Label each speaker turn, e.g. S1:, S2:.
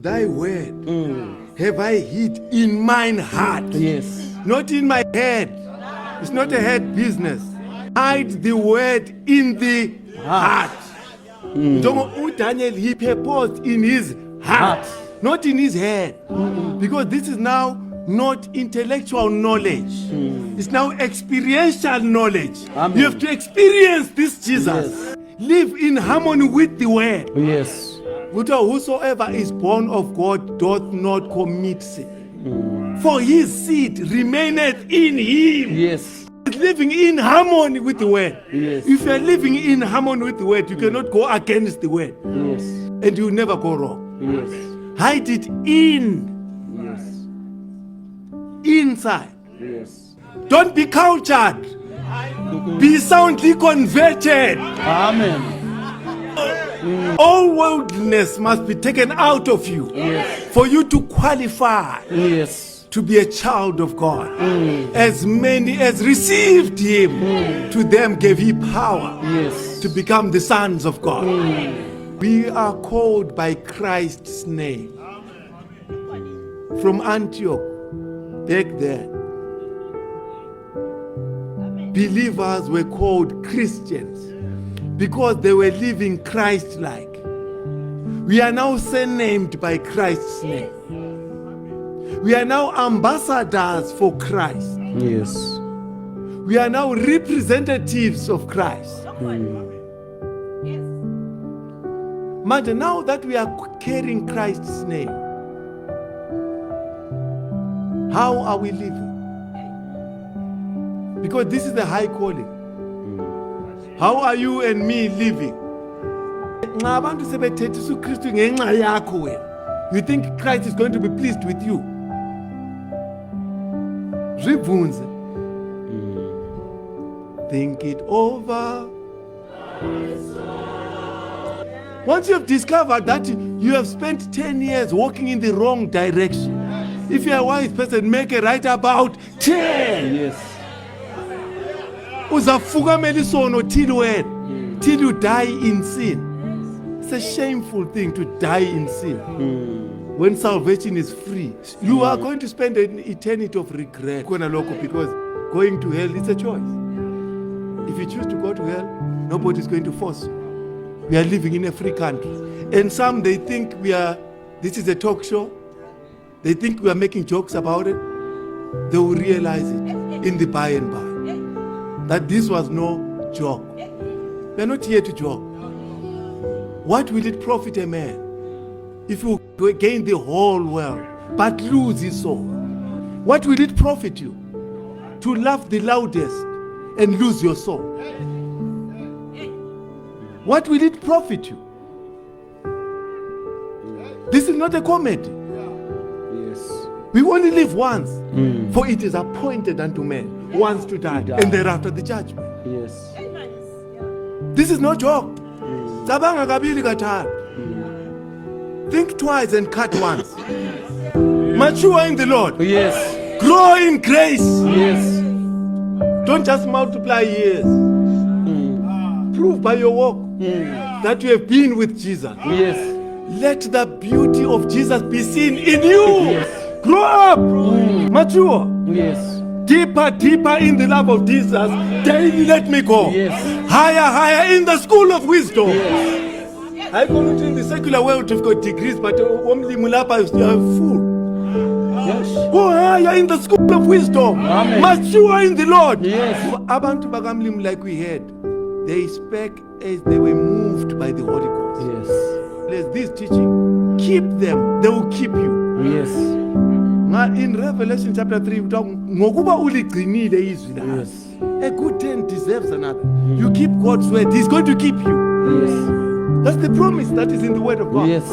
S1: thy word have I hid in mine heart.
S2: Yes.
S1: Not in my head. It's not a head business. Hide the word in the heart. Daniel, he purposed in his heart, not in his head. Because this is now not intellectual knowledge. It's now experiential knowledge.
S2: Amen.
S1: You have to experience this Jesus.
S2: Yes.
S1: Live in harmony with the word.
S2: Yes.
S1: Whosoever is born of God doth not commit sin. For his seed remaineth in him.
S2: Yes.
S1: Living in harmony with the word.
S2: Yes.
S1: If you are living in harmony with the word, you cannot go against the word.
S2: Yes.
S1: And you will never go wrong.
S2: Yes.
S1: Hide it in.
S2: Yes.
S1: Inside.
S2: Yes.
S1: Don't be cultured. Be soundly converted.
S2: Amen.
S1: All worldliness must be taken out of you.
S2: Yes.
S1: For you to qualify.
S2: Yes.
S1: To be a child of God. As many as received him, to them gave he power.
S2: Yes.
S1: To become the sons of God. We are called by Christ's name. From Antioch, back there, believers were called Christians because they were living Christ-like. We are now surnamed by Christ's name. We are now ambassadors for Christ.
S2: Yes.
S1: We are now representatives of Christ. Mother, now that we are carrying Christ's name, how are we living? Because this is the high calling. How are you and me living? You think Christ is going to be pleased with you? Think it over. Once you have discovered that you have spent 10 years walking in the wrong direction, if you're a wise person, make a right about 10.
S2: Yes.
S1: Till you die in sin. It's a shameful thing to die in sin. When salvation is free, you are going to spend an eternity of regret. Because going to hell is a choice. If you choose to go to hell, nobody's going to force you. We are living in a free country. And some, they think this is a talk show. They think we are making jokes about it. They will realize it in the by and by. That this was no joke. We are not here to joke. What will it profit a man if you gain the whole world but lose his soul? What will it profit you to laugh the loudest and lose your soul? What will it profit you? This is not a comedy.
S2: Yes.
S1: We only live once, for it is appointed unto men once to die, and thereafter the judgment.
S2: Yes.
S1: This is no joke. Think twice and cut once. Mature in the Lord.
S2: Yes.
S1: Grow in grace.
S2: Yes.
S1: Don't just multiply years. Prove by your walk that you have been with Jesus.
S2: Yes.
S1: Let the beauty of Jesus be seen in you.
S2: Yes.
S1: Grow up. Mature.
S2: Yes.
S1: Deeper, deeper in the love of Jesus. Daily let me go.
S2: Yes.
S1: Higher, higher in the school of wisdom.
S2: Yes.
S1: I go into in the secular world, you've got degrees, but only mulapa is a fool.
S2: Yes.
S1: Go higher in the school of wisdom.
S2: Amen.
S1: Mature in the Lord.
S2: Yes.
S1: Abantu bakamlim, like we heard, they spake as they were moved by the Holy Ghost.
S2: Yes.
S1: There's this teaching. Keep them, they will keep you.
S2: Yes.
S1: In Revelation chapter 3, we talk,
S2: Yes.
S1: a good thing deserves another. You keep God's word, He's going to keep you.
S2: Yes.
S1: That's the promise that is in the word of God.
S2: Yes.